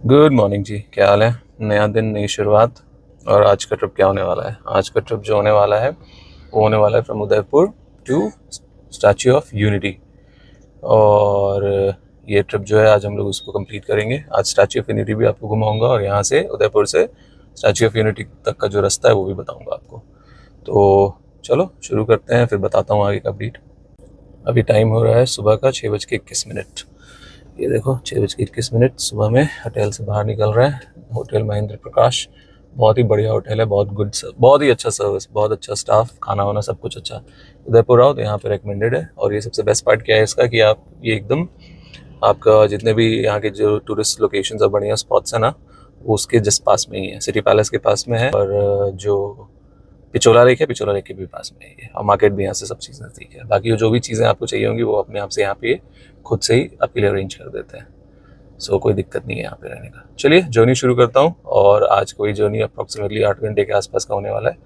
Good morning जी, क्या हाल है। नया दिन, नई शुरुआत। और आज का ट्रिप क्या होने वाला है? आज का ट्रिप जो होने वाला है वो होने वाला है from Udaipur to Statue of Unity. और ये ट्रिप जो है आज हम लोग उसको कंप्लीट करेंगे। आज स्टैच्यू ऑफ यूनिटी भी आपको घुमाऊंगा और यहाँ से उदयपुर से स्टैच्यू ऑफ यूनिटी तक का जो रास्ता है वो भी बताऊंगा आपको। तो चलो शुरू करते हैं, फिर बताता हूँ आगे का अपडेट। अभी टाइम हो रहा है सुबह का 6:21। ये देखो 6:21 सुबह में होटल से बाहर निकल रहे हैं। होटल महेंद्र प्रकाश, बहुत ही बढ़िया होटल है, बहुत गुड, बहुत ही अच्छा सर्विस, बहुत अच्छा स्टाफ, खाना वाना सब कुछ अच्छा। उदयपुर आओ तो यहाँ पे रिकमेंडेड है। और ये सबसे बेस्ट पार्ट क्या है इसका कि आप ये एकदम आपका जितने भी यहाँ के जो टूरिस्ट लोकेशंस और बढ़िया स्पॉट्स हैं ना, वो उसके जस्ट पास में ही है, सिटी पैलेस के पास में है। और जो पिछोला लेक के भी पास में है और मार्केट भी यहाँ से सब चीज़ नज़दीक है। बाकी जो भी चीज़ें आपको चाहिए होंगी वो अपने आप से यहाँ पे खुद से ही आपके लिए अरेंज कर देते हैं। सो कोई दिक्कत नहीं है यहाँ पे रहने का। चलिए जर्नी शुरू करता हूँ। और आज कोई जर्नी अप्रॉक्सीमेटली 8 घंटे के आसपास का होने वाला है।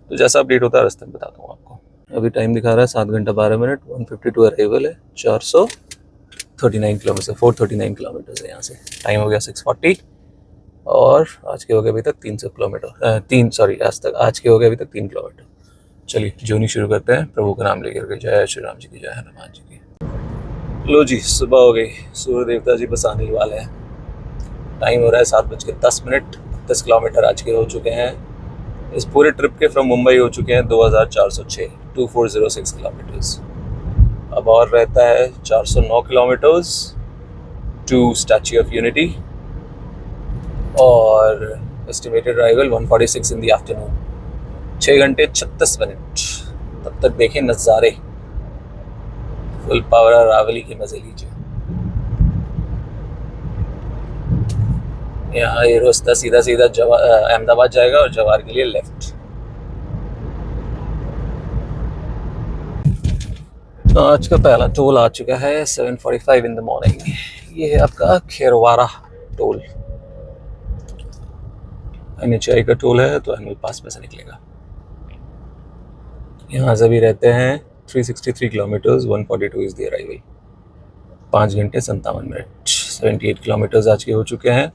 तो जैसा अपडेट होता है रास्ते में बताता हूँ आपको। अभी टाइम दिखा रहा है 7 घंटा 12 मिनट, 152 अराइवल है, 439 किलोमीटर, 439 किलोमीटर है यहाँ से। टाइम हो गया 6:40 और आज के हो गए अभी तक 300 किलोमीटर, आज के हो गए अभी तक 3 किलोमीटर। चलिए जर्नी शुरू करते हैं। प्रभु का नाम लेकर के, जय श्री राम जी की, जय हनुमान जी की। लो जी, सुबह हो गई, सूर्य देवता जी बस आने वाले हैं। टाइम हो रहा है 7:10। 10 किलोमीटर आज के हो चुके हैं। इस पूरे ट्रिप के फ्रॉम मुंबई हो चुके हैं 2406, 2406 किलोमीटर्स। अब और रहता है 409 kilometres to Statue of Unity. और estimated arrival 1:46 in the afternoon. 6 घंटे 36 मिनट। तब तक देखें नज़ारे, फुल पावर अरावली के मजे लीजिए। यहाँ ये रास्ता सीधा सीधा अहमदाबाद जाएगा और जवार के लिए लेफ्ट। आज का पहला टोल आ चुका है 7:45 इन द मॉर्निंग। ये है आपका खेरवारा टोल। NHAI का टोल है तो एनुअल पास में से निकलेगा। यहाँ से भी रहते हैं 363 किलोमीटर्स, 142 इज द अराइवल। 5 घंटे 57 मिनट। 78 किलोमीटर्स आज के हो चुके हैं।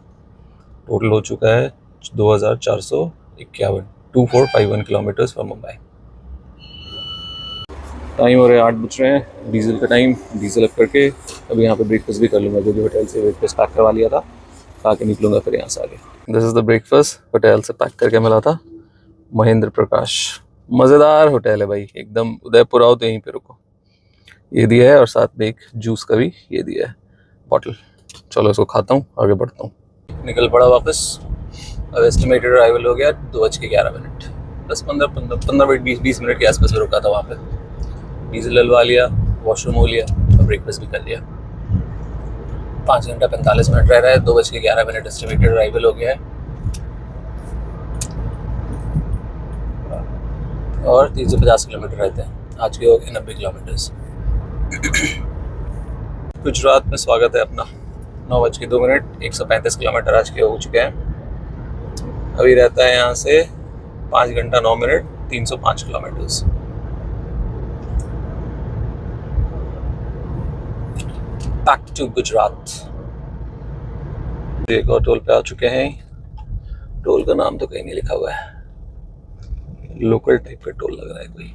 टोटल हो चुका है 2451, 2451 किलोमीटर्स फ्रॉम मुंबई। टाइम हो रहा है 8 बज रहे हैं, डीजल का टाइम। डीजल अप करके अभी यहाँ पे ब्रेकफास्ट भी कर लूँगा, क्योंकि होटल से ब्रेकफास्ट पैक करवा लिया था। खा के निकलूँगा फिर यहाँ से आगे। This is the breakfast hotel से पैक करके मिला था, महेंद्र प्रकाश। मज़ेदार होटल है भाई एकदम। उदयपुर आओ तो यहीं पे रुको। ये दिया है और साथ में एक जूस का भी ये दिया है बॉटल। चलो इसको खाता हूँ, आगे बढ़ता हूँ। निकल पड़ा वापस। अब एस्टिमेटेड अराइवल हो गया 2:11। 10-15 मिनट 20 मिनट के आसपास में रुका था वहाँ पे। डीजल डलवा लिया, वॉशरूम हो लिया और ब्रेकफास्ट भी कर लिया। 5 घंटा 45 मिनट रह रहा है। 2:11 एस्टिमेटेड अराइवल हो गया है। और 350 किलोमीटर रहते हैं। आज के हो गए 90 किलोमीटर्स। गुजरात में स्वागत है अपना। 9:02, 135 किलोमीटर आज के हो चुके हैं। अभी रहता है यहाँ से 5 घंटा 9 minute, 305 kilometres. Back to Gujarat. एक और टोल पे आ चुके हैं। टोल का नाम तो कहीं नहीं लिखा हुआ है, लोकल टाइप का टोल लग रहा है कोई।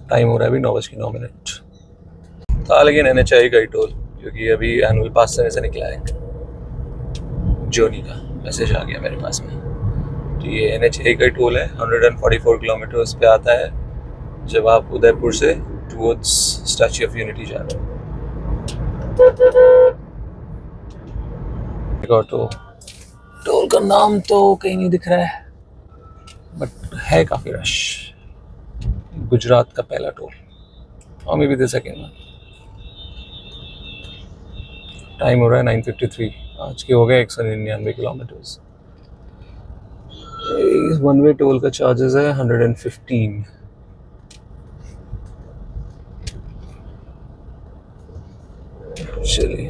टाइम हो रहा है अभी 9:09 था, लेकिन NHAI का ही टोल, क्योंकि अभी एनुअल पास से निकला है। जर्नी का मैसेज आ गया मेरे पास में। तो ये NHAI का ही टोल है। 144 किलोमीटर पे आता है जब आप उदयपुर से टुवर्ड्स स्टैच्यू ऑफ यूनिटी जा रहे हो। टोल का नाम तो कहीं नहीं दिख रहा है, बट है काफ़ी रश। गुजरात का पहला टोल, और may be the second one. Time हो रहा है 9:53। आज के हो गए 199 किलोमीटर्स। वन वे टोल का चार्जेस है 115। चलिए,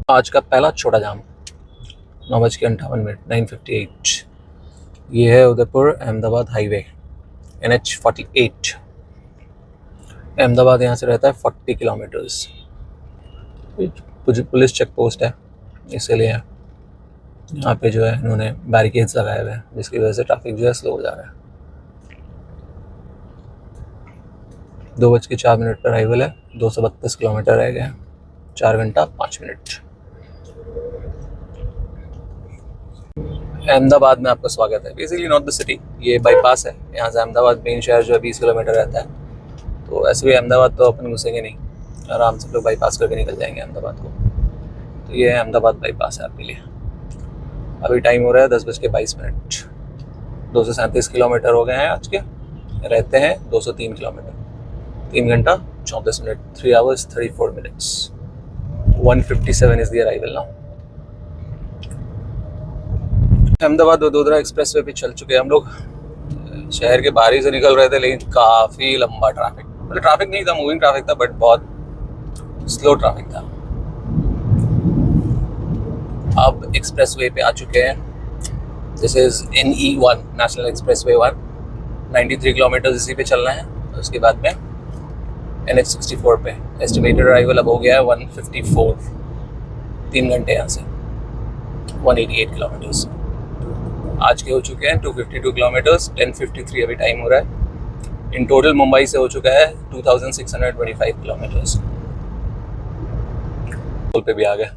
आज का पहला छोटा जाम 9:58, 9:58। ये है उदयपुर अहमदाबाद हाईवे, NH48। अहमदाबाद यहाँ से रहता है 40 किलोमीटर्स। पुलिस चेक पोस्ट है, इसीलिए यहाँ पे जो है इन्होंने बैरिकेड्स लगाए हुए हैं, जिसकी वजह से ट्रैफिक जो है स्लो हो जा रहा है। 2:04 पर अराइवल है, 232 किलोमीटर रह गए हैं, 4 घंटा 5 मिनट। अहमदाबाद में आपका स्वागत है। बेसिकली नॉट द सिटी, ये बाईपास है। यहाँ से अहमदाबाद मेन शहर जो है 20 किलोमीटर रहता है, तो ऐसे भी अहमदाबाद तो अपन घुसेंगे नहीं, आराम से लोग बाईपास करके निकल जाएंगे अहमदाबाद को। तो ये है अहमदाबाद बाईपास है आपके लिए। अभी टाइम हो रहा है 10:22। 237 किलोमीटर हो गए हैं आज के, रहते हैं 203 किलोमीटर, 3 घंटा 34 minute, 3 hours 34 minutes। 1:57 is the arrival now. Ahmedabad Vadodara express way पे चल चुके हैं हम लोग। शहर के बाहर ही से निकल रहे थे, लेकिन काफ़ी लंबा ट्रैफिक, मतलब ट्रैफिक नहीं था, मूविंग ट्रैफिक था, बट बहुत स्लो ट्रैफिक था। अब एक्सप्रेस वे पे आ चुके हैं। This is NE1 national express way 1, 93 kilometre इसी पे चलना है। उसके बाद में NH64 पे एस्टिमेटेड अराइवल अब हो गया है 1:54, 3 घंटे यहाँ से, 188 किलोमीटर्स। आज के हो चुके हैं 252 किलोमीटर्स, 10:53 अभी टाइम हो रहा है। इन टोटल मुंबई से हो चुका है 2625 किलोमीटर्स। टोल पे भी आ गए।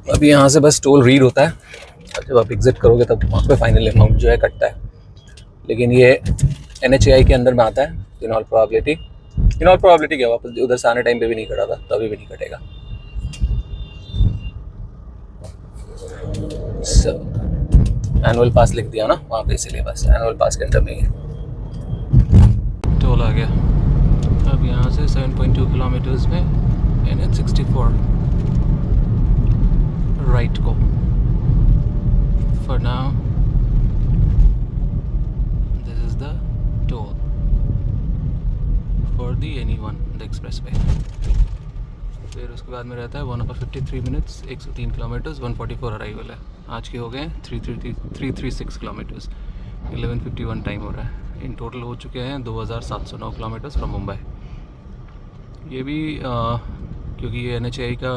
अभी यहाँ से बस टोल रीड होता है, और जब आप एग्जिट करोगे तब वहाँ पे फाइनल अमाउंट जो है कटता है। लेकिन ये NHAI के अंदर में आता है। इन ऑल प्रोबेबिलिटी क्या, वापस उधर से आने टाइम पे भी नहीं कटा था, तो अभी भी नहीं कटेगा। एनुअल पास लिख दिया ना वहाँ पे, इसीलिए बस एनुअल पास के अंदर में ही टोल आ गया। अब यहाँ से 7.2 किलोमीटर्स में NH64 राइट को। For now this is the toll for the NE1 the express way. फिर उसके बाद में रहता है 1:53 मिनट्स, 103 किलोमीटर्स, 1:44 अराइवल है। आज के हो गए 336 किलोमीटर्स, 11:51 टाइम हो रहा है। इन टोटल हो चुके हैं 2709 किलोमीटर्स फ्रॉम मुंबई। ये भी क्योंकि ये NHAI का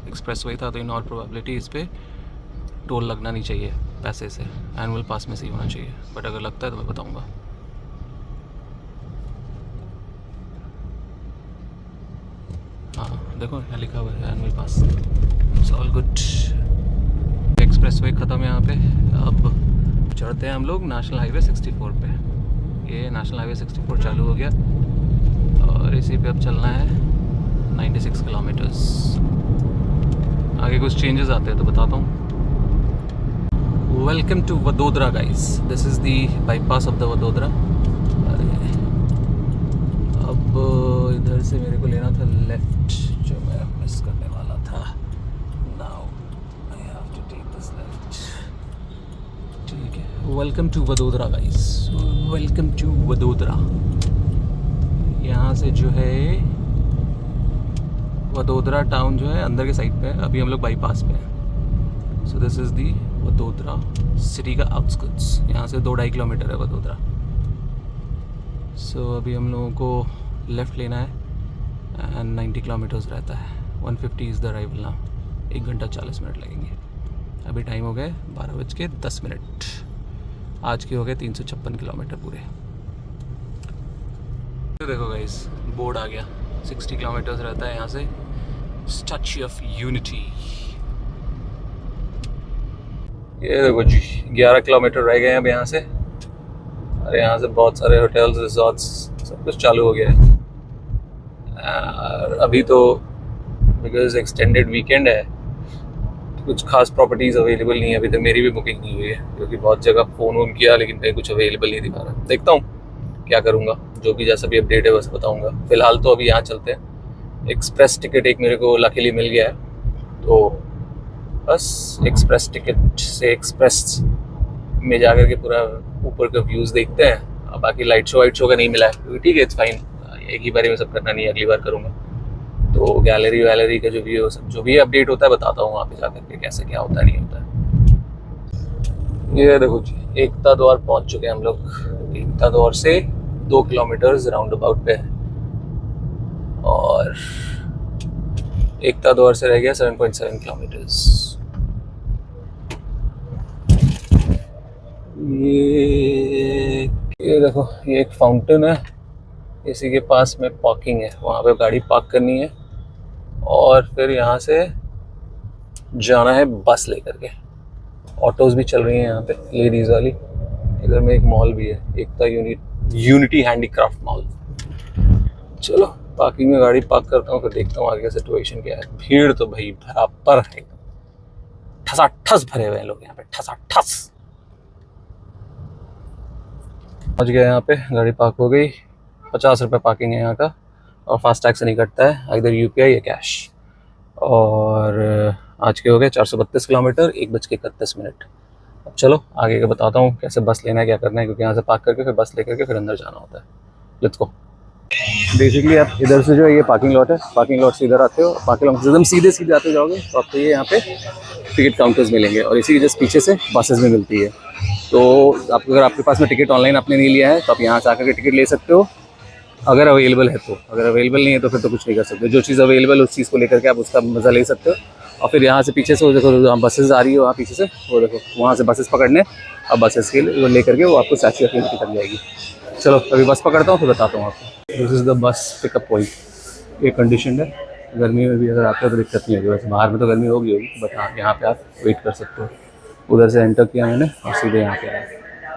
एक्सप्रेस वे था, तो इन ऑल प्रोबेबिलिटी इस पर टोल लगना नहीं चाहिए पैसे से, एनुअल पास में से ही होना चाहिए, बट अगर लगता है तो मैं बताऊँगा। हाँ देखो यहाँ लिखा हुआ है annual pass, it's all good. Express way ख़त्म है यहाँ पे। अब चढ़ते हैं हम लोग नेशनल हाईवे 64 पे। ये नेशनल हाईवे 64 चालू हो गया, और इसी पे अब चलना है 96 किलोमीटर्स। आगे कुछ चेंजेस आते हैं तो बताता हूँ। Welcome to Vadodara guys, this is the bypass of the Vadodara. अब इधर से मेरे को लेना था लेफ्ट, जो मैं मिस करने वाला था। Now I have to take this left. ठीक है, welcome to Vadodara guys, welcome to Vadodara. यहाँ से जो है वडोदरा टाउन जो है अंदर के साइड पे है, अभी हम लोग बाईपास पे हैं। So this is the Vadodara city का आउटस्कर्ट्स। यहाँ से 2-2.5 किलोमीटर है वडोदरा। सो अभी हम लोगों को लेफ़्ट लेना है, एंड 90 किलोमीटर्स रहता है। 1:50 इज़ द अराइवल नाउ, 1 घंटा 40 मिनट लगेंगे। अभी टाइम हो गए 12:10। आज के हो गए 356 किलोमीटर पूरे। तो देखो गाइस, बोर्ड आ गया, 60 किलोमीटर्स रहता है यहाँ से स्टैच्यू ऑफ यूनिटी। ये देखो जी 11 किलोमीटर रह गए हैं अब यहाँ से। अरे यहाँ से बहुत सारे होटल्स, रिजॉर्ट्स, सब कुछ चालू हो गया है। अभी तो बिकॉज एक्सटेंडेड वीकेंड है, तो कुछ खास प्रॉपर्टीज़ अवेलेबल नहीं है अभी तक। मेरी भी बुकिंग नहीं हुई है, क्योंकि बहुत जगह फ़ोन वोन किया, लेकिन कहीं कुछ अवेलेबल नहीं दिखा रहा। देखता हूँ क्या करूँगा, जो भी जैसा भी अपडेट है बस बताऊँगा। फ़िलहाल तो अभी यहाँ चलते हैं। एक्सप्रेस टिकट एक मेरे को लकीली मिल गया है, तो बस एक्सप्रेस टिकट से एक्सप्रेस में जाकर के पूरा ऊपर का व्यूज़ देखते हैं। बाकी लाइट शो का नहीं मिला है, ठीक है, इट्स फाइन। एक ही बार में सब करना नहीं है, अगली बार करूँगा। तो गैलरी का जो व्यू, सब जो भी अपडेट होता है बताता हूँ वहाँ पे जाकर के कैसे क्या होता है नहीं होता है। ये देखो जी, एकता द्वार पहुँच चुके हैं हम लोग। एकता द्वार से 2 किलोमीटर्स राउंड अबाउट पे है, और एकता द्वार से रह गया 7.7 किलोमीटर्स। ये देखो, ये एक फाउंटेन है, इसी के पास में पार्किंग है, वहाँ पे गाड़ी पार्क करनी है और फिर यहाँ से जाना है बस लेकर के। ऑटोज भी चल रही हैं यहाँ पे लेडीज वाली। इधर में एक मॉल भी है, एकता यूनिटी हैंडीक्राफ्ट मॉल। चलो पार्किंग में गाड़ी पार्क करता हूँ, फिर देखता हूँ आगे सिचुएशन क्या है। भीड़ तो भाई बराबर है, ठसाठस भरे हुए हैं लोग यहाँ पे, ठसाठस। पहुँच गया यहाँ पे, गाड़ी पार्क हो गई। 50 रुपये पार्किंग है यहाँ का, और फास्ट टैग से नहीं कटता है, इधर यूपीआई या कैश। और आज के हो गए 432 किलोमीटर, 1:31। अब चलो आगे का बताता हूँ कैसे बस लेना है, क्या करना है, क्योंकि यहाँ से पार्क करके फिर बस लेकर के फिर अंदर जाना होता है। Let's go. बेसिकली आप इधर से जो है, ये पार्किंग लॉट है, पार्किंग लॉट से इधर आते हो, पार्किंग लॉट से एकदम सीधे सीधे आते जाओगे तो आपको ये यहाँ पे टिकट काउंटर्स मिलेंगे, और इसी के जस्ट पीछे से बसेस भी मिलती है। तो अगर आपके पास में टिकट ऑनलाइन आपने नहीं लिया है तो आप यहाँ से आकर के टिकट ले सकते हो, अगर अवेलेबल है तो। अगर अवेलेबल नहीं है तो फिर तो कुछ नहीं कर सकते। जो चीज़ अवेलेबल है उस चीज़ को लेकर के आप उसका मज़ा ले सकते हो। और फिर यहाँ से पीछे से वो देखो, जहाँ बसेस आ रही है वहाँ पीछे से वो देखो, वहाँ से बसेस पकड़ने, अब बसेस के लिए लेकर के वो आपको स्टैच्यू ऑफ यूनिटी तक जाएगी। चलो अभी बस पकड़ता हूँ फिर बताता हूँ आपको। This is the bus pickup point. ये कंडीशन है, गर्मी में भी अगर आते हो तो दिक्कत नहीं होगी। वैसे बाहर में तो गर्मी होगी, बट हाँ यहाँ पे आप वेट कर सकते हो। उधर से एंटर किया मैंने और सीधे यहाँ पे आया,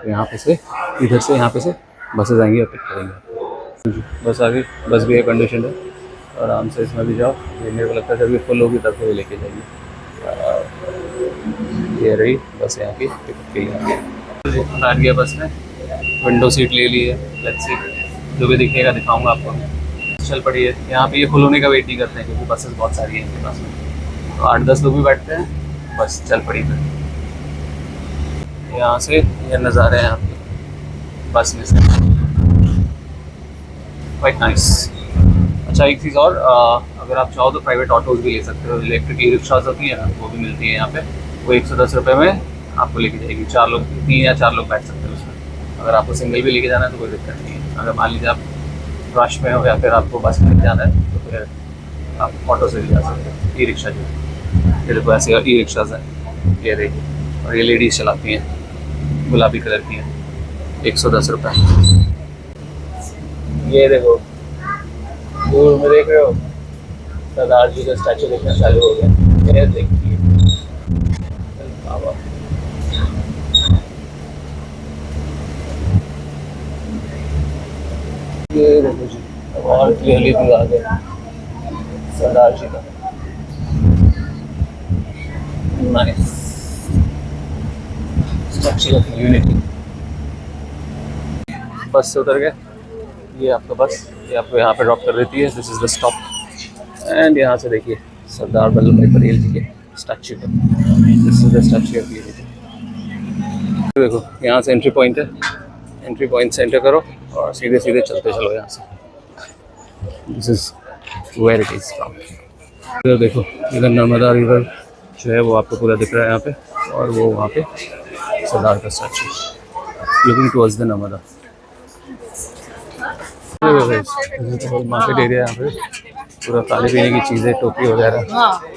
तो यहाँ पे से इधर से यहाँ पे से बसेस आएंगी और पिक करेंगे। बस आ गई, बस भी एक कंडीशन है, आराम से इसमें भी जाओ। ये मेरे को लगता है जब भी फुल होगी तब तो लेके जाएगी। ये रही बस यहाँ की पिकअप के लिए। बैठ गया बस में, विंडो सीट ले ली है। लेट्स सी, जो भी दिखेगा दिखाऊंगा आपको। चल पड़ी है, यहाँ पे ये फुल होने का वेट नहीं करते हैं क्योंकि बसेस बहुत सारी हैं इनके पास में, तो 8-10 लोग भी बैठते हैं। बस चल पड़ी फिर। यहाँ से ये नज़ारे हैं आपके बस में से, क्वाइट नाइस। अच्छा एक चीज़ और, अगर आप चाहो तो प्राइवेट ऑटोज भी ले सकते हो। इलेक्ट्रिक ई रिक्शाज होती है ना, वो भी मिलती है यहाँ पे। वो 110 रुपये में आपको लेके जाएगी। 4 लोग, 3 या 4 लोग बैठ सकते हो उसमें। अगर आपको सिंगल भी लेके जाना है तो कोई दिक्कत नहीं है। अगर मान लीजिए आप रश में हो या फिर आपको बस में जाना है तो फिर आप ऑटो से भी जा सकते हो। ई रिक्शा जो है, ये देखो ऐसे ई रिक्शाज हैं, ये देखिए, और ये लेडीज़ चलाती हैं, गुलाबी कलर की हैं। 110 रुपये। ये देखो दूर में देख रहे हो, सरदार जी का स्टैचू देखना चालू हो गया। ये देखिए बाबा, ये देखो जी, और क्लियरली भी आ गया सरदार जी का। Nice statue of unity. बस से उतर गए, ये आपका बस, ये आपको यहाँ पे ड्रॉप कर देती है। This is the stop, and यहाँ से देखिए सरदार वल्लभ भाई पटेल जी के स्टैचू का। This is the Statue of Unity. देखो यहाँ से एंट्री पॉइंट है, एंट्री पॉइंट से एंटर करो और सीधे सीधे चलते चलो यहाँ से। This is where it is from. इधर देखो, इधर नर्मदा रिवर जो है वो आपको पूरा दिख रहा है यहाँ पे, और वो वहाँ पे सरदार का statue looking towards the Narmada. Market area यहाँ पे पूरा खाने पीने की चीज़ें, टोपी वगैरह,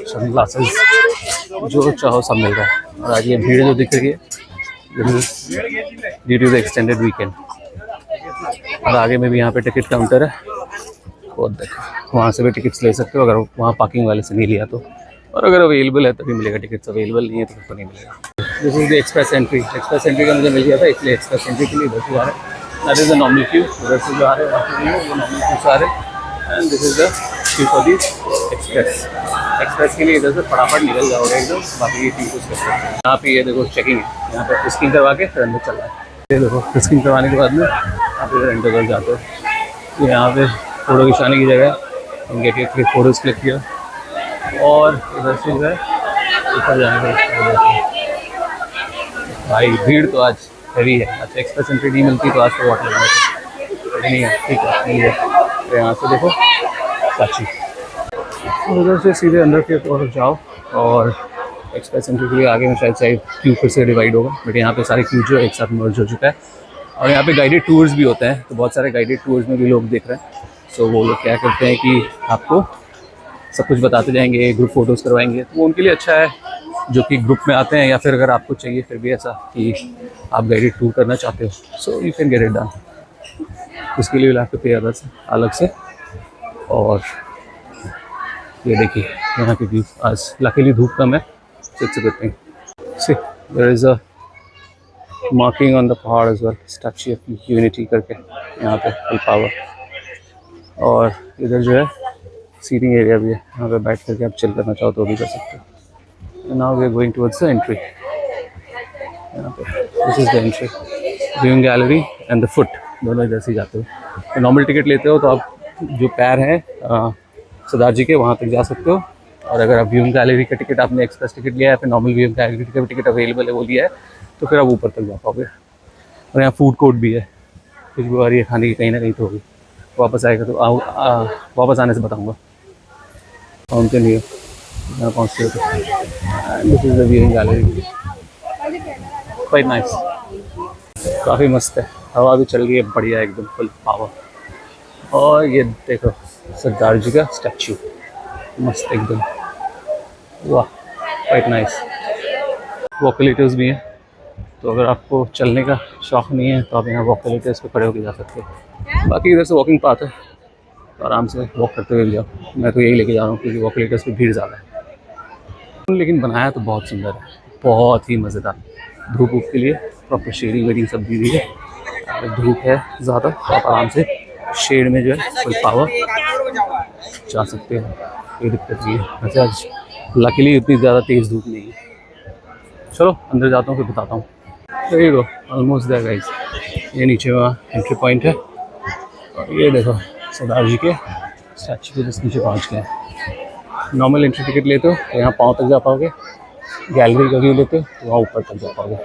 सन ग्लासेस, जो चाहो सब मिल रहा है। और आज ये भीड़ जो दिख रही है due to the extended weekend. और आगे में भी यहाँ पे टिकट काउंटर है, वो देखो, वहाँ से भी टिकट्स ले सकते हो अगर वहाँ पार्किंग वाले से नहीं लिया तो। और अगर अवेलेबल है तभी मिलेगा टिकट्स, अवेलेबल नहीं है तो फिर तो नहीं मिलेगा। This is the express entry. Express entry का मुझे मिल गया था, इसलिए एक्सप्रेस एंट्री के लिए इधर से जा रहे हैं। That is the normal Q, उधर से जो आ रहे हैं वो नॉर्मल क्यू से आ रहे हैं। And this is the Q for the express. Express के लिए इधर से फटाफट निकल जाओगे एकदम, बाकी ये क्यू कुछ कर सकते हैं। यहाँ पे ये देखो चेकिंग है, यहाँ पे फिस्किंग करवा के फिर अंदर चल रहा है। ये देखो फिस्किंग करवाने के बाद में आप इधर एंटर कर जाते हो। यहाँ पे फ़ोटो खिंचाने की जगह है, उनके क्लिक फ़ोटोज़ क्लिक किया, और इधर से जो है ऊपर जाने का। भाई भीड़ तो आज हैवी है। अच्छा एक्सप्रेस एंट्री नहीं मिलती तो आज तो वाट लगाना चाहिए, नहीं है, ठीक है नहीं है। तो यहाँ से देखो साची, उधर से सीधे अंदर की ओर जाओ, और एक्सप्रेस एंट्री के लिए आगे में शायद क्यू फिर से डिवाइड होगा, बट यहाँ पे सारे क्यू जो एक साथ मर्ज हो चुका है। और यहाँ पे गाइडेड टूर्स भी होते हैं, तो बहुत सारे गाइडेड टूर्स में भी लोग देख रहे हैं। सो वो लोग क्या करते हैं कि आपको सब कुछ बताते जाएंगे, ग्रुप फोटोज़ करवाएंगे, तो वो उनके लिए अच्छा है जो कि ग्रुप में आते हैं, या फिर अगर आपको चाहिए फिर भी ऐसा कि आप गाइडेड टूर करना चाहते हो, so you can get it done. उसके लिए आपको पे अलग से। और ये देखिए यहाँ के व्यू, आज लकीली धूप कम है, so it's a good thing. See, there is a marking on the पहाड़ as well, Statue of Unity करके यहाँ पे फुल पावर। और इधर जो है सीटिंग एरिया भी है, यहाँ पे बैठ करके आप चिल करना चाहो तो भी कर सकते हो। Now we are going towards the entry. यहाँ पे this is the entry, viewing gallery and the foot दोनों इधर से जाते हो। तो नॉर्मल टिकट लेते हो तो आप जो पैर हैं सरदार जी के, वहाँ तक जा सकते हो। और अगर आप व्यूइंग गैलरी का टिकट, आपने एक्सप्रेस टिकट लिया है, फिर नॉर्मल व्यूइंग गैलरी का टिकट अवेलेबल है वो लिया है, तो फिर आप ऊपर तक जा पाओगे। और यहाँ फूड कोर्ट भी है, कुछ भी आ रही है खाने की कहीं ना कहीं तो होगी। वापस आएगा तो वापस आने से बताऊँगा। फाउंटेन हियर, यहाँ पहुँचते हो तो this is the viewing gallery, quite nice, काफ़ी मस्त है। हवा भी चल रही है बढ़िया, एकदम फुल पावर। और ये देखो सरदार जी का स्टैचू, मस्त एकदम, वाह क्वाइट नाइस। वॉकलेटर्स भी हैं, तो अगर आपको चलने का शौक़ नहीं है तो आप यहाँ वॉकलेटर्स पे खड़े होकर जा सकते हो। बाकी इधर से वॉकिंग पाथ है, तो आराम से वॉक करते हुए जाओ। मैं तो यही लेके जा रहा हूँ क्योंकि वॉकलेटर्स पे भीड़ ज़्यादा है। लेकिन बनाया तो बहुत सुंदर है, बहुत ही मज़ेदार। धूप वूप के लिए प्रॉपर शेडिंग वेडिंग सब दी हुई है। अगर धूप है ज़्यादा तो आप आराम से शेड में जो है फुल पावर जा सकते हो, कोई दिक्कत नहीं है। वैसे आज लकीली इतनी ज़्यादा तेज़ धूप नहीं है। चलो अंदर जाता हूँ फिर बताता हूँ। तो ये ऑलमोस्ट देयर गाइस, ये नीचे वहाँ एंट्री पॉइंट है। और ये देखो सरदार जी के स्टैचू के जस्ट नीचे पहुँच गए। नॉर्मल एंट्री टिकट लेते हो तो यहाँ पाँव तक जा पाओगे, गैलरी का व्यू लेते हो तो वहाँ ऊपर तक जा पाओगे।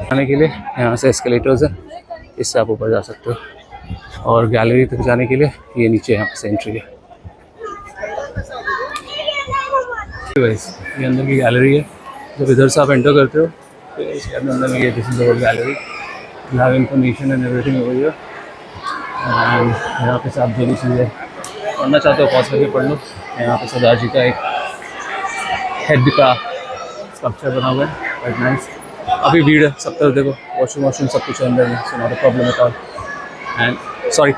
जाने के लिए यहाँ से एस्केलेटर्स है, इससे आप ऊपर जा सकते हो। और गैलरी तक जाने के लिए ये नीचे यहाँ से एंट्री है। ये अंदर की गैलरी है, जब इधर से आप एंटर करते हो तो इसके अंदर में ये this is the whole gallery, you have information and everything over here. And यहाँ पे से आप जो भी चीज़ें पढ़ना चाहते हो पॉज करके पढ़ लो। यहाँ पे सरदार जी का एक हेड का स्कल्पचर बना हुआ है, बट नाइस। अभी भीड़ है सब तरफ, देखो वॉशरूम सब कुछ है अंदर में, so not a problem at all. And sorry,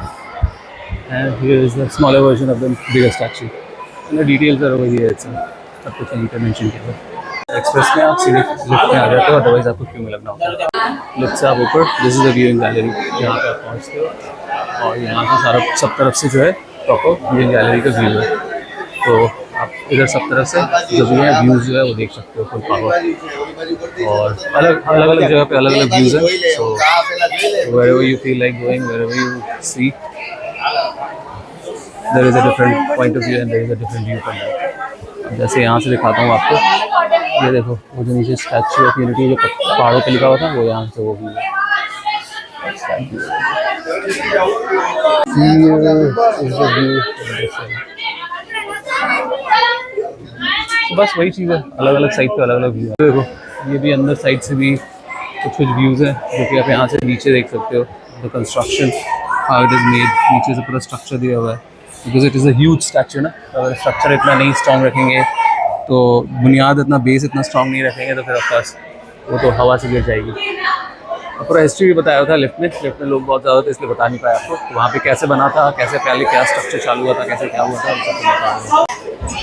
and here is the smaller version of the bigger statue. And the details are over here, सब कुछ यहीं पे मेंशन किया है। एक्सप्रेस में आप सीधे लिफ्ट में आ जाते हो, अदरवाइज आपको क्यों में लगना होता है। लिफ्ट से आप ऊपर, this is the viewing gallery, यहाँ पे आप पहुँचते हो। और यहाँ से सारा सब तरफ से जो है प्रॉपर व्यूइंग गैलरी का व्यू है, तो आप इधर सब तरफ से जो भी है व्यूज़ जो है वो देख सकते हो फुल पावर। और अलग अलग जगह पे अलग अलग व्यूज़ हैं, सो wherever you feel like going, wherever you see, there is a different point of view and there is a different view from that। अब जैसे यहाँ से दिखाता हूँ आपको, ये देखो वो जो नीचे स्टैचू ऑफ यूनिटी जो पहाड़ों पे लिखा हुआ था वो यहाँ से वो व्यू है। बस वही चीज़ है, अलग अलग साइड पे अलग अलग व्यू है। देखो ये भी अंदर साइड से भी कुछ व्यूज़ हैं जो कि आप यहाँ से नीचे देख सकते हो। The construction how it is made, नीचे से पूरा स्ट्रक्चर दिया हुआ है, because it is a huge statue ना। अगर स्ट्रक्चर इतना नहीं स्ट्रॉन्ग रखेंगे तो बुनियाद इतना बेस इतना स्ट्रॉन्ग नहीं रखेंगे तो फिर ऑफकोर्स वो तो हवा से गिर जाएगी। और पूरा हिस्ट्री भी बताया था लिफ्ट में लोग बहुत ज़्यादा थे इसलिए बता नहीं पाया आपको, वहाँ पे कैसे बना था, कैसे पहले क्या स्ट्रक्चर चालू हुआ था, कैसे क्या हुआ था, सब बता।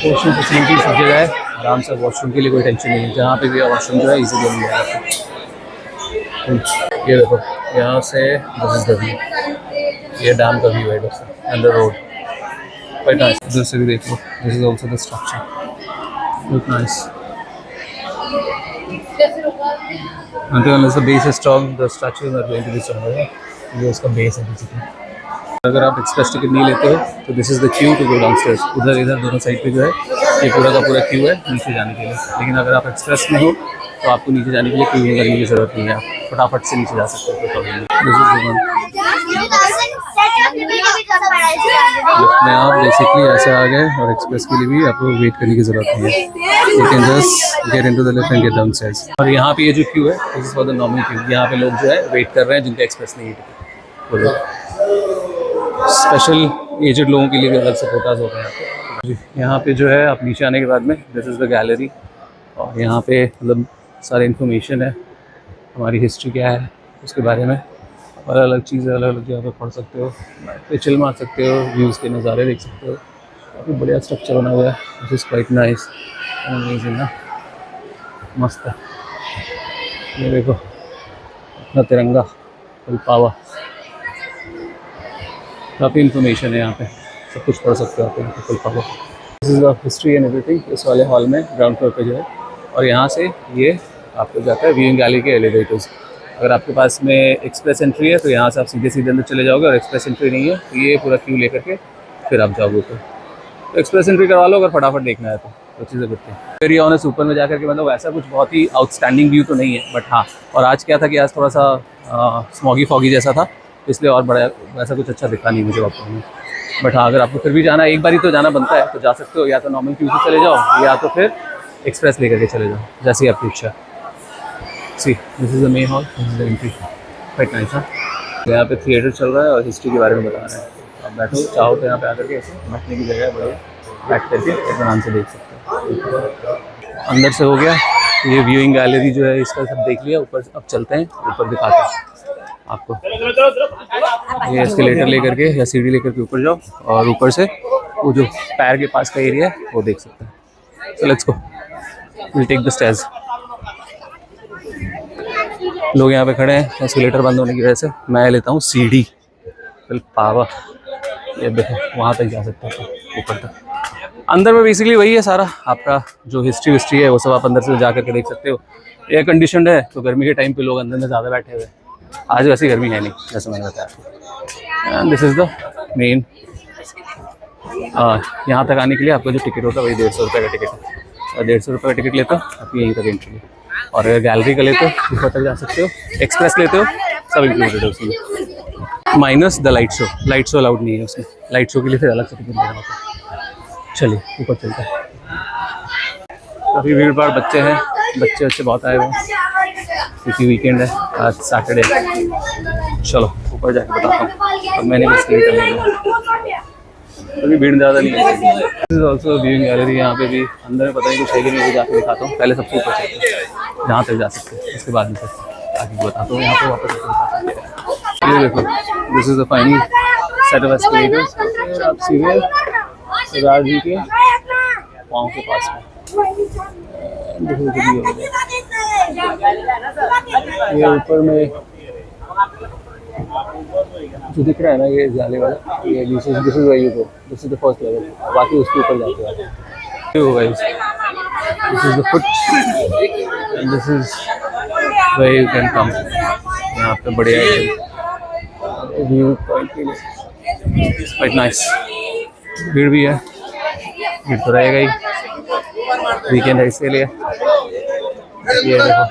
वॉशरूम फैसिलिटी सब जगह है, आराम से वॉशरूम के लिए कोई टेंशन नहीं है। जहाँ पे भी वॉशरूम जो है इजीली मिल जाएगा। ये देखो यहाँ से दिस इज द व्यू, ये डैम का व्यू है इधर से and the road, quite nice. इधर से भी देख लो, this is also the structure, quite nice. Until unless the base is strong, the statues are going to be stronger। ये उसका बेस है बेसिकली। अगर आप एक्सप्रेस टिकट नहीं लेते हो तो this is the queue to go downstairs. उधर इधर दोनों साइड पे जो है ये पूरा का पूरा क्यू है नीचे जाने के लिए। लेकिन अगर आप एक्सप्रेस में हो तो आपको नीचे जाने के लिए क्यू में करने की ज़रूरत नहीं है, आप फटाफट से नीचे जा सकते हो, कोई प्रॉब्लम नहीं। लिफ्ट में आप बेसिकली ऐसे आ गए और एक्सप्रेस के लिए भी आपको वेट करने की ज़रूरत नहीं है। You can just get into the lift and get downstairs. और यहाँ पे ये जो क्यू है, this is for the normal queue. यहाँ पे लोग जो है वेट कर रहे हैं जिनका एक्सप्रेस नहीं है टिकट। स्पेशल एजेड लोगों के लिए भी अलग से कोटाज होते हैं यहाँ पे जो है। आप नीचे आने के बाद में दिस इज़ द गैलरी, और यहाँ पे मतलब सारी इन्फॉर्मेशन है, हमारी हिस्ट्री क्या है उसके बारे में, और अलग चीज़ें अलग अलग जगह पे पढ़ सकते हो, पे चिल मार सकते हो, व्यूज़ के नज़ारे देख सकते हो। काफ़ी बढ़िया स्ट्रक्चर बना हुआ है, this is quite nice, amazing ना, मस्त है। ये देखो अपना तिरंगा फुल पावर, काफ़ी इन्फॉर्मेशन है यहाँ पे, सब कुछ पढ़ सकते हो आप यहाँ पे full power. This is the history and everything. इस वाले हॉल में ग्राउंड फ्लोर पे जो है, और यहाँ से ये आपको जाता है व्यूइंग गैलरी के एलिवेटर्स। अगर आपके पास में एक्सप्रेस एंट्री है तो यहाँ से आप सीधे सीधे अंदर चले जाओगे, और एक्सप्रेस एंट्री नहीं है तो ये पूरा क्यू लेकर के फिर आप जाओगे ऊपर। तो एक्सप्रेस एंट्री करवा लो अगर फटाफट देखना है तो चीज़ें करते हैं। फिर ये ऑनर्स ऊपर में जाकर के मतलब वैसा कुछ बहुत ही आउटस्टैंडिंग व्यू तो नहीं है, बट हाँ, और आज क्या था कि आज थोड़ा सा स्मॉगी फॉगी जैसा था, इसलिए और बड़ा वैसा कुछ अच्छा दिखा नहीं मुझे वापस में। बट हाँ, अगर आपको फिर भी जाना है, एक बार ही तो जाना बनता है, तो जा सकते हो, या तो नॉर्मल क्यू से चले जाओ या तो फिर एक्सप्रेस लेकर के चले जाओ, जैसी आपकी इच्छा। See this is the main hall, this is the entry, quite nice. हाँ, यहाँ पे थिएटर चल रहा है और हिस्ट्री के बारे में बता रहे हैं। आप बैठो, चाहो तो यहाँ पे आकर के ऐसे बैठने की जगह है, बढ़िया बैठ करके आराम से देख सकते हो। अंदर से हो गया ये व्यूइंग गैलरी जो है, इसका सब देख लिया। ऊपर अब चलते हैं, ऊपर दिखाते हैं आपको। ये एस्केलेटर लेकर के या सीढ़ी लेकर के ऊपर जाओ, और ऊपर से वो जो पैर के पास का एरिया है वो देख सकते हैं। So let's go, will take the stairs. लोग यहाँ पे खड़े हैं एस्केलेटर बंद होने की वजह से। मैं लेता हूँ सीढ़ी, फिर पावा, ये देखो वहाँ तक जा सकते हैं ऊपर तक। अंदर में बेसिकली वही है सारा, आपका जो हिस्ट्री है वो सब आप अंदर से जा करके देख सकते हो। एयर कंडीशनड है तो गर्मी के टाइम पे लोग अंदर में ज़्यादा बैठे हुए हैं। आज वैसी गर्मी है नहीं, जैसे मैंने बताया। And this is the main. यहाँ तक आने के लिए आपका जो टिकट होता है वही 150 रुपये का टिकट है, और 150 रुपये का टिकट लेते हो आप यहीं तक एंट्री है। और अगर गैलरी का लेते हो ऊपर तक जा सकते हो, एक्सप्रेस लेते हो सब इंक्लूडेड है उसमें, minus the light show. Light show allowed नहीं है उसमें, लाइट शो के लिए फिर अलग से टिकट लेना होता है। चलिए ऊपर चलते हैं। काफ़ी भीड़ भाड़, बच्चे हैं, बच्चे बहुत आए हुए हैं क्योंकि वीकेंड है, आज सैटरडे। चलो ऊपर जाके बताता हूँ। अब मैंने बस निकल लिया, अभी भीड़ ज़्यादा नहीं है। This is also viewing gallery. यहाँ पे भी अंदर में पता नहीं कुछ है कि नहीं, जाके दिखाता हूँ। पहले सबसे ऊपर चलते हैं, जहाँ तक जा सकते हैं, उसके बाद में फिर आगे बताता हूँ। यहाँ पे वापस ये देखो, this is the final set of escalators. आप सीधे सरदार जी के पाँव के पास में ये ऊपर में जो दिख रहा है ना, ये जाले वाला, ये दिस इज वही को, this is the first level. बाकी उसके ऊपर जाते हैं। This is the foot and this is where you can come. यहाँ पे बढ़िया व्यू पॉइंट के लिए क्वाइट नाइस। भीड़ भी है, भीड़ तो रहेगा ही, वीकेंड है इसके लिए। ये देखो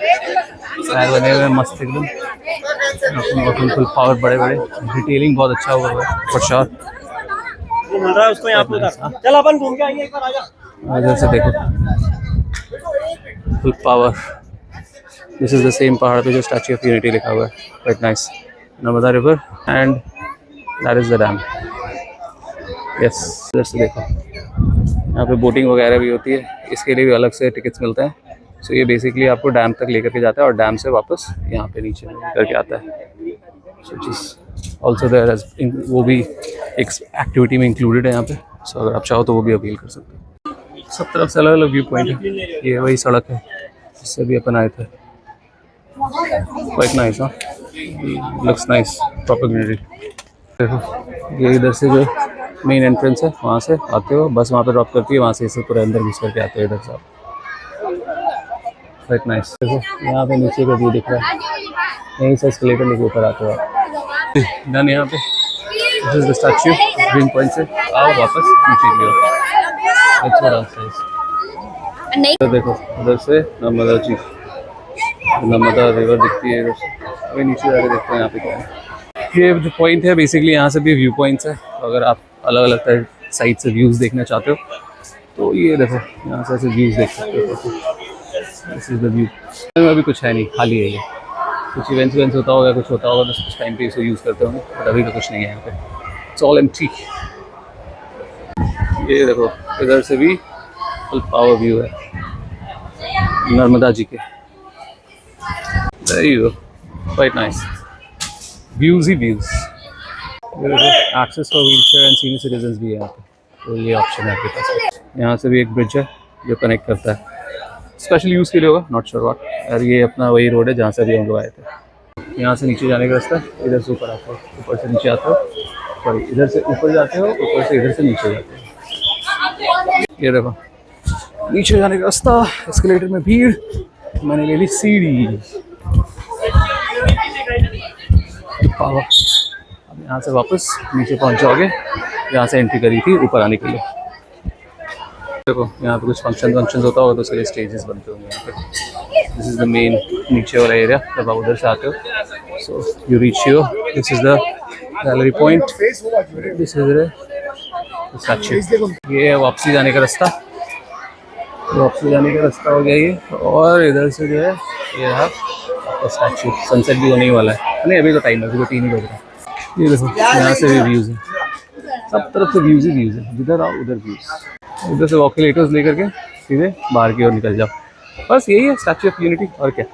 टायर बने हुए हैं मस्त एकदम, फुल पावर, बड़े बड़े, डिटेलिंग बहुत अच्छा हुआ है फॉर श्योर। मिल रहा है उसको यहाँ पे, चल अपन घूम के आएंगे एक बार, आजा। इधर से देखो full power. This is the same पहाड़ पे जो स्टैच्यू ऑफ यूनिटी लिखा हुआ है, quite nice. Narmada river and that is the dam. Yes, इधर से देखो, यहाँ पे बोटिंग वगैरह भी होती है, इसके लिए भी अलग से टिकट्स मिलते हैं। सो ये बेसिकली आपको डैम तक लेकर के जाता है, और डैम से वापस यहाँ पे नीचे करके आता है। सो चीज़ ऑल्सो देयर एज, वो भी एक एक्टिविटी में इंक्लूडेड है यहाँ पे। सो अगर आप चाहो तो वो भी अपील कर सकते हो। सब तरफ से अलग अलग व्यू पॉइंट है। ये वही सड़क है जिससे भी अपन आए थे, क्वाइट नाइस। हाँ, लुक्स नाइस, प्रॉपर ग्रीनरी। देखो ये इधर से जो मेन एंट्रेंस है, वहाँ से आते हो, बस वहाँ पे ड्रॉप करती है, वहाँ से इसे पूरे अंदर घुस करके आते हो इधर से। Quite nice. देखो यहाँ पे नीचे का व्यू दिख रहा है, यहीं से एस्केलेटर लेके ऊपर आते हो आप। डन। यहाँ पे this is the statue, green point से आओ वापस नीचे की ओर। अच्छा रास्ता है। तो देखो उधर से नर्मदा जी, नर्मदा रिवर दिखती है इधर से। अभी नीचे जाके देखते हैं यहाँ पे क्या है। ये जो पॉइंट है बेसिकली यहाँ से भी व्यू पॉइंट्स है, तो अगर आप अलग अलग साइड से व्यूज़ देखना चाहते हो तो ये देखो यहाँ से ऐसे व्यूज़ देख सकते हो। This is the view. में अभी कुछ है नहीं, खाली है ये। कुछ इवेंट्स होता होगा, कुछ होता होगा, तो उस टाइम पे इसको यूज़ करते होंगे, बट अभी तो कुछ नहीं है यहाँ पे। It's all empty. ये देखो इधर से भी फुल पावर व्यू है नर्मदा जी के। There you go. Quite nice. Views ही views. Access for wheelchair and senior citizens भी है यहाँ पे, तो ये ऑप्शन है आपके पास। यहाँ से भी एक ब्रिज है जो कनेक्ट करता है, स्पेशल यूज़ के लिए होगा, नॉट श्योर व्हाट। और ये अपना वही रोड है जहाँ से अभी हम लोग आए थे। यहाँ से नीचे जाने का रास्ता है, इधर से ऊपर आते हो, ऊपर से नीचे आते हो, सॉरी इधर से ऊपर जाते हो, ऊपर से इधर से नीचे जाते हो। ये देखो नीचे जाने का रास्ता, एस्केलेटर में भीड़, मैंने ले ली सीढ़ी। अब यहाँ से वापस नीचे पहुँच जाओगे, यहाँ से एंट्री करी थी ऊपर आने के लिए। देखो यहाँ पे कुछ फंक्शन होता होगा तो उसके लिए स्टेजेस बनते होंगे यहाँ पे। दिस इज़ द मेन नीचे वाला एरिया, जब आप उधर से आते हो। So you reach here, this is the gallery point, this is the statue. ये है वापसी जाने का रास्ता, वापसी जाने का रास्ता हो गया ये। और इधर से जो है ये रहा स्टैच्यू। सनसेट भी होने ही वाला है, नहीं अभी तो टाइम है, अभी तो 3 ही बज रहा है। ये देखो यहाँ से भी व्यूज़ है, सब तरफ से व्यूज़ ही व्यूज़ है, जिधर आओ उधर व्यूज़। उधर से वॉकिलेटर्स लेकर के सीधे बाहर की ओर निकल जाओ, बस यही है स्टैच्यू ऑफ यूनिटी। और क्या,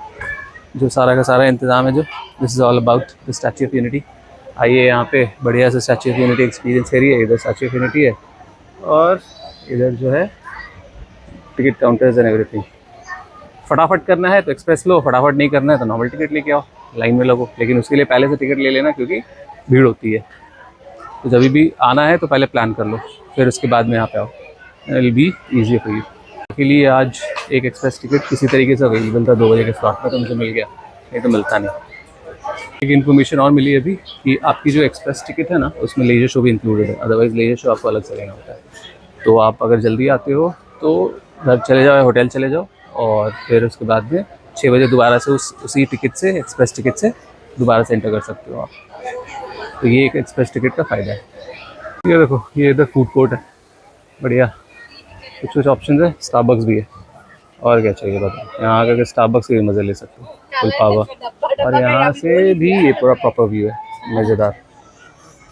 जो सारा का सारा इंतज़ाम है, जो this is all about the Statue of unity. आइए यहाँ पे बढ़िया से स्टैच्यू ऑफ यूनिटी एक्सपीरियंस करिए। इधर स्टैच्यू ऑफ यूनिटी है और इधर जो है टिकट काउंटर्स एंड एवरीथिंग। फटाफट करना है तो एक्सप्रेस लो, फटाफट नहीं करना है तो नॉर्मल टिकट लेके आओ, लाइन में लगो, लेकिन उसके लिए पहले से टिकट ले लेना क्योंकि भीड़ होती है। तो जब भी आना है तो पहले प्लान कर लो, फिर उसके बाद में यहाँ पे आओ, will be easy for you. के लिए आज एक एक्सप्रेस टिकट किसी तरीके से अवेलेबल था 2 बजे के स्लॉट में, तो मुझे मिल गया, नहीं तो मिलता नहीं। एक इन्फॉर्मेशन और मिली अभी कि आपकी जो एक्सप्रेस टिकट है ना, उसमें लेजर शो भी इंक्लूडेड है, अदरवाइज़ लेजर शो आपको अलग से लेना होता है। तो आप अगर जल्दी आते हो तो घर चले जाओ, होटल चले जाओ, और फिर उसके बाद में 6 बजे दोबारा से उसी टिकट से, एक्सप्रेस टिकट से दोबारा से एंटर कर सकते हो आप। तो ये एक एक्सप्रेस टिकट का फ़ायदा है। ये देखो ये इधर फूड कोर्ट है, बढ़िया कुछ ऑप्शन है, स्टारबक्स भी है, और क्या चाहिए बताओ। यहाँ आकर के स्टारबक्स के भी मज़े ले सकते हो, फुल पावर। और यहाँ से भी ये पूरा प्रॉपर व्यू है, मज़ेदार,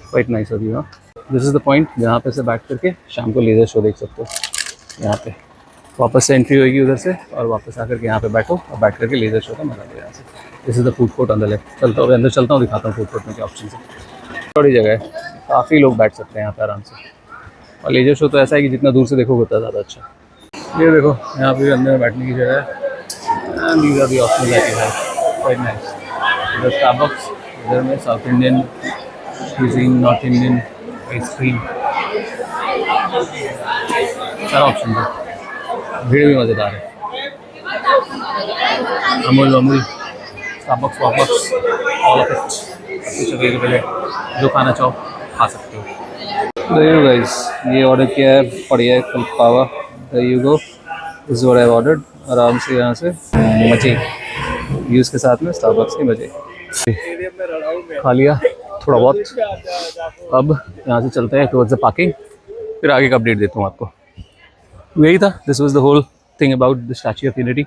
क्वाइट नाइस व्यू। हाँ, दिस इज़ द पॉइंट जहाँ पे से बैठ करके शाम को लेज़र शो देख सकते हो। यहाँ पे वापस से एंट्री होगी उधर से, और वापस आकर के यहाँ पे बैठो और बैठ करके लेज़र शो का मजा लो यहाँ से। This is the food court on the left. चलता हूँ अंदर, चलता हूँ, दिखाता हूँ फूड कोर्ट में क्या ऑप्शन है। बड़ी जगह है, काफ़ी लोग बैठ सकते हैं यहाँ पे आराम से। और लेज़र शो तो ऐसा है कि जितना दूर से देखोगे उतना ज़्यादा अच्छा। ये देखो यहाँ पे अंदर में बैठने की जगह है, these are the options that you have, quite nice. इधर स्टारबक्स, इधर में South Indian cuisine, North Indian, ice cream, सारा ऑप्शन है। भीड़ भी मज़ेदार है। अमूल, स्टारबक्स, वाबक्स, ऑल ऑफ इट कुछ अवेलेबल है, जो खाना चाहो खा सकते हो। There you guys, ये ऑर्डर किया है, बढ़िया है, full power. There you go, this is what I ordered। आराम से यहाँ से मजे, व्यूज़ के साथ में स्टारबक्स के मजे। खा लिया थोड़ा बहुत, अब यहाँ से चलते हैं टुवर्ड्स द पार्किंग, फिर आगे का अपडेट देता हूँ आपको। यही था, this was the whole thing about the Statue of Unity.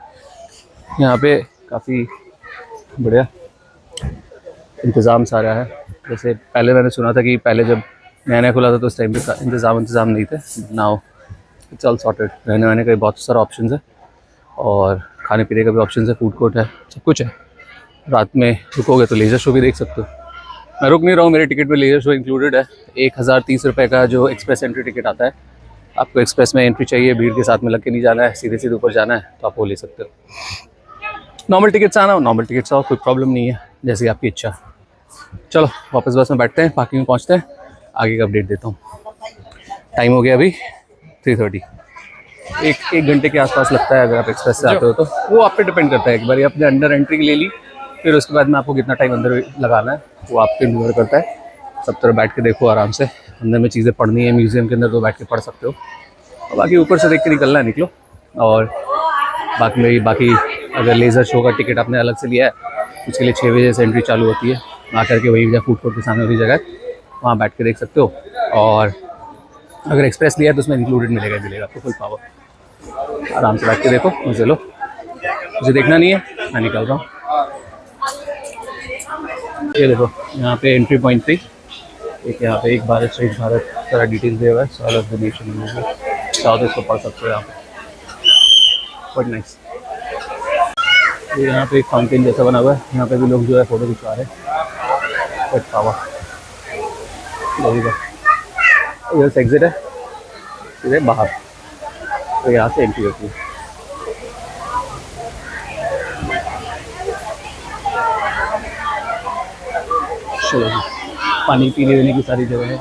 यहाँ पे काफ़ी बढ़िया इंतज़ाम सारा है। जैसे पहले मैंने सुना था कि पहले जब नया खुला था तो उस टाइम पे इंतज़ाम नहीं थे, नाउ इट्स ऑल सॉर्टेड। रहने वहने का बहुत सारा ऑप्शन है, और खाने पीने का भी ऑप्शन है, फूड कोर्ट है, सब कुछ है। रात में रुकोगे तो लेज़र शो भी देख सकते हो। मैं रुक नहीं रहा हूँ, मेरे टिकट में लेज़र शो इंक्लूडेड है। 1030 रुपये का जो एक्सप्रेस एंट्री टिकट आता है। आपको एक्सप्रेस में एंट्री चाहिए, भीड़ के साथ में लग के नहीं जाना है, सीधे ऊपर जाना है, तो आप वो ले सकते हो। नॉर्मल टिकट से आना हो, नॉर्मल टिकट से आओ, कोई प्रॉब्लम नहीं है, जैसी आपकी इच्छा। चलो वापस बस में बैठते हैं, पार्किंग में पहुँचते हैं, आगे का अपडेट देता हूँ। टाइम हो गया अभी 3:30, एक घंटे के आसपास लगता है अगर आप एक्सप्रेस से आते हो तो। वो आप पे डिपेंड करता है, एक बार आपने अंडर एंट्री ले ली, फिर उसके बाद में आपको कितना टाइम अंदर लगाना है वो आप पे निर्भर करता है। सब तरह बैठ के देखो आराम से, अंदर में चीज़ें पढ़नी है म्यूज़ियम के अंदर तो बैठ के पढ़ सकते हो, और बाकी ऊपर से देख के निकलना है, निकलो। और बाकी अगर लेज़र शो का टिकट आपने अलग से लिया है, उसके लिए 6 बजे से एंट्री चालू होती है। आकर के वही फूड कोर्ट के सामने वाली जगह है, वहाँ बैठ के देख सकते हो। और अगर एक्सप्रेस लिया है तो उसमें इंक्लूडेड मिलेगा ही मिलेगा आपको फुल पावर। आराम से बैठ के देखो, मुझे लो, मुझे देखना नहीं है, मैं निकल रहा हूँ। ये देखो यहाँ पे एंट्री पॉइंट थी एक, यहाँ पे एक भारत श्रेष्ठ भारत सारा डिटेल्स दिया हुआ है, सॉल ऑफ द नेशन चाहो तो इसको पढ़ सकते हो यहाँ पे, बट नाइस। ये यहाँ पे एक फाउंटेन जैसा बना हुआ है, यहाँ पे भी लोग जो है फोटो खिंचवा रहे हैं, बट पावर इधर से एग्जिट है, इधर बाहर, तो यहाँ से एंट्री होती है। चलो जी, पानी पीने देने की सारी जगह है,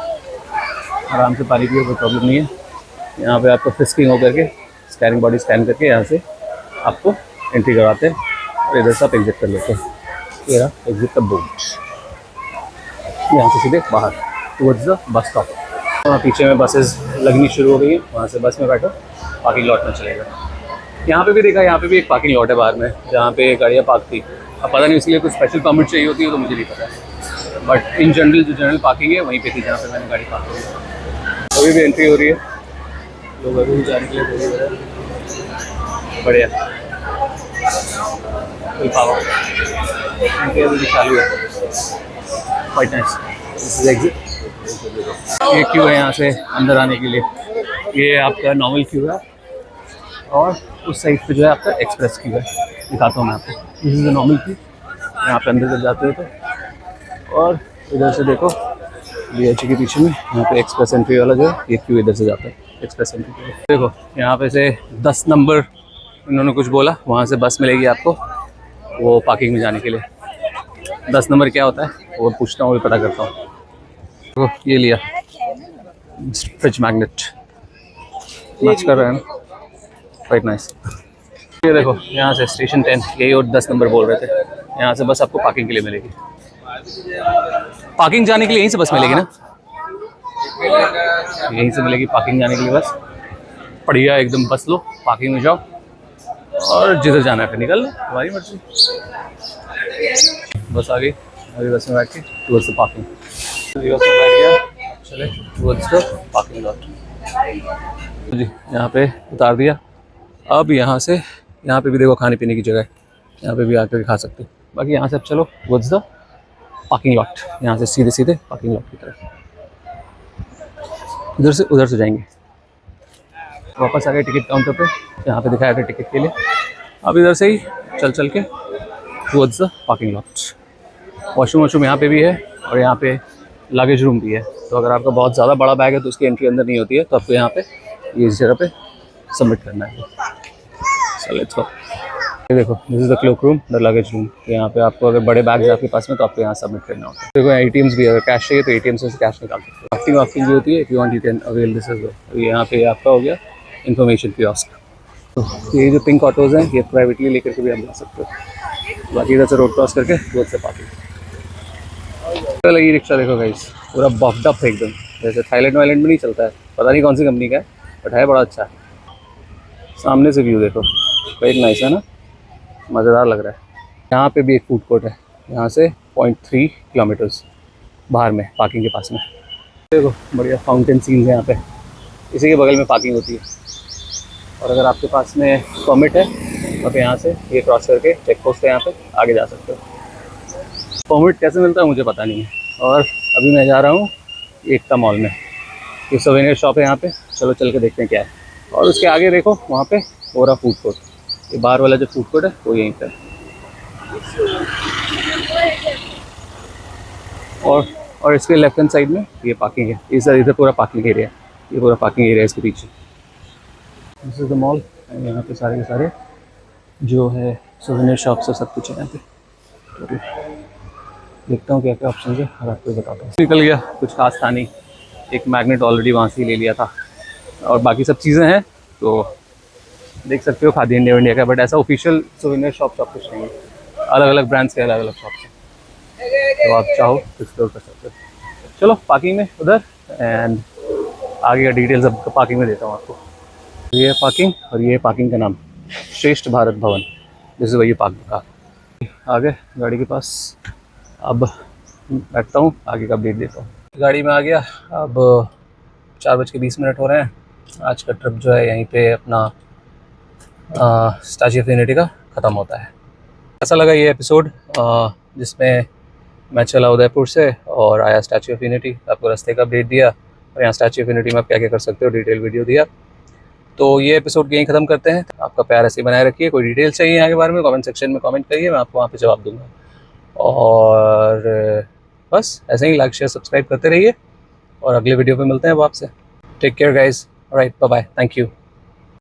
आराम से पानी पिए, कोई प्रॉब्लम नहीं है। यहाँ पे आपको फ्रिस्किंग होकर के स्कैनिंग बॉडी स्कैन करके यहाँ से आपको एंट्री करवाते हैं और इधर से आप एग्जिट कर लेते हैं। ये रहा एग्जिट का बोर्ड, यहाँ से सीधे बाहर टुवर्ड्स द बस स्टॉप। वहाँ पीछे में बसेस लगनी शुरू हो गई है, वहाँ से बस में बैठो, पार्किंग लॉट में चलेगा। यहाँ पे भी देखा, यहाँ पे भी एक पार्किंग लॉट है बाहर में, जहाँ पे गाड़ियाँ पार्क थी। अब पता नहीं उसके लिए कुछ स्पेशल परमिट चाहिए होती है तो मुझे नहीं पता है, बट इन जनरल जो जनरल पार्किंग है वहीं पे थी जहाँ पे मैंने गाड़ी पार्क की। अभी भी एंट्री हो रही है, लोग अभी भी जाने के लिए रेडी हो रहे हैं। बढ़िया, फुल पावर, एंट्री अभी भी चालू है, quite nice. This is exit. ये क्यू है यहाँ से अंदर आने के लिए, ये आपका नॉर्मल क्यू है और उस साइड पे जो है आपका एक्सप्रेस क्यू है। दिखाता हूँ मैं आपको, this is the normal Q, यहाँ पे अंदर जब जाते हो तो, और इधर से देखो BHE के पीछे में यहाँ पे एक्सप्रेस एंट्री वाला जो है ये क्यू इधर से जाता है, एक्सप्रेस एंट्री। देखो यहाँ पे से 10 नंबर इन्होंने कुछ बोला, वहाँ से बस मिलेगी आपको वो पार्किंग में जाने के लिए। 10 नंबर क्या होता है वो पूछता हूँ, वो पता करता हूँ। तो ये लिया फ्रिज मैग्नेट, मैच कर रहे हैं ना, क्वाइट नाइस। ये देखो यहाँ से स्टेशन 10, यही और 10 नंबर बोल रहे थे, यहाँ से बस आपको पार्किंग के लिए मिलेगी। पार्किंग जाने के लिए यहीं से बस मिलेगी ना, यहीं से मिलेगी पार्किंग जाने के लिए बस। बढ़िया एकदम बस लो, पार्किंग में जाओ और जिधर जाना है फिर निकल लो, तुम्हारी मर्जी। बस आ गई, अभी बस में बैठ के टूवर्ड्स द पार्किंग, बस में बैठ गया, चले टूवर्ड्स द पार्किंग लॉट जी। यहाँ पे उतार दिया, अब यहाँ से यहाँ पे भी देखो खाने पीने की जगह है, यहाँ पे भी आकर खा सकते हो। बाकी यहाँ से अब चलो टूवर्ड्स द पार्किंग लॉट, यहाँ से सीधे सीधे पार्किंग लॉट की तरफ, इधर से उधर से जाएंगे। वापस आ गए टिकट काउंटर पे, यहाँ पे दिखाया था टिकट के लिए। अब इधर से ही चल चल के towards the parking lot. Washroom यहाँ पे भी है और यहाँ पे लगेज रूम भी है, तो अगर आपका बहुत ज़्यादा बड़ा बैग है तो उसकी एंट्री अंदर नहीं होती है, तो आपको यहाँ पे ये इस जगह पे सबमिट करना है। चलो लेट्स गो। ये देखो this is the cloak room, the luggage room. यहाँ पे आपको अगर बड़े बैग्स आपके पास में तो आपको यहाँ सबमिट करना होता है। देखो ATMs भी, अगर कैश चाहिए तो ATM से कैश निकाल सकते हो। ड्राफ्टिंग वाफ्टिंग भी होती है, if you want you can avail this as well. यहाँ पे आपका हो गया इन्फॉर्मेशन कियोस्क। तो ये जो पिंक ऑटोज़ हैं ये प्राइवेटली लेकर के भी आप जा सकते हो। बाकी इधर से रोड क्रॉस करके रोड से पार्किंग। लगी रिक्शा देखो गाइस, पूरा बफ्ड अप है एकदम, जैसे थाईलैंड वाईलैंड में नहीं चलता है, पता नहीं कौन सी कंपनी का है, बट है बड़ा अच्छा है। सामने से व्यू देखो, वेरी नाइस है ना, मज़ेदार लग रहा है। यहाँ पे भी एक फूड कोर्ट है, यहाँ से 0.3 किलोमीटर्स बाहर में पार्किंग के पास में। देखो बढ़िया फाउंटेन सीन्स है यहाँ पे, इसी के बगल में पार्किंग होती है। और अगर आपके पास में परमिट है तो आप यहाँ से ये क्रॉस करके चेक पोस्ट है यहाँ पे आगे जा सकते हो। परमिट कैसे मिलता है मुझे पता नहीं है। और अभी मैं जा रहा हूँ एकता मॉल में, ये सोवेनियर शॉप है यहाँ पे, चलो चल के देखते हैं क्या है। और उसके आगे देखो वहाँ पे हो रहा फूड कोर्ट, ये बाहर वाला जो फूड कोर्ट है वो यहीं पर। और इसके लेफ्ट हैंड साइड में ये पार्किंग है, इधर पूरा पार्किंग एरिया है, ये पूरा पार्किंग एरिया है इसके पीछे। दिस इज द मॉल, यहाँ पे सारे के सारे जो है सोवेनियर शॉप्स है, सब कुछ है यहाँ पे। देखता हूँ क्या क्या ऑप्शन है और आपको बताता हूँ। निकल गया, कुछ खास था नहीं, एक मैग्नेट ऑलरेडी वहाँ से ले लिया था और बाकी सब चीज़ें हैं तो देख सकते हो खादी इंडिया का, बट ऐसा ऑफिशियल सोवेनियर शॉप सब कुछ नहीं है, अलग अलग ब्रांड्स के अलग अलग शॉप्स हैं, तो आप चाहो एक्सप्लोर कर सकते हो। चलो पार्किंग में उधर, एंड आगे का डिटेल्स अब पार्किंग में देता हूँ आपको। ये है पार्किंग और ये पार्किंग का नाम श्रेष्ठ भारत भवन, जैसे वही पार्किंग का। आगे गाड़ी के पास अब बैठता हूँ, आगे का अपडेट देता हूँ। गाड़ी में आ गया, अब 4:20 हो रहे हैं। आज का ट्रिप जो है यहीं पे अपना स्टैच्यू ऑफ यूनिटी का ख़त्म होता है। ऐसा लगा ये एपिसोड जिसमें मैं चला उदयपुर से और आया स्टैच्यू ऑफ यूनिटी, आपको रास्ते का अपडेट दिया और यहाँ स्टैच्यू ऑफ यूनिटी में आप क्या क्या कर सकते हो डिटेल वीडियो दिया। तो ये एपिसोड यहीं ख़त्म करते हैं। आपका प्यार ऐसे ही बनाए रखिए। कोई डिटेल चाहिए यहाँ के बारे में कमेंट सेक्शन में कमेंट करिए, मैं आपको वहाँ पे जवाब दूंगा। और बस ऐसे ही लाइक शेयर सब्सक्राइब करते रहिए और अगले वीडियो पे मिलते हैं अब आपसे। Take care guys, alright, bye bye, thank you.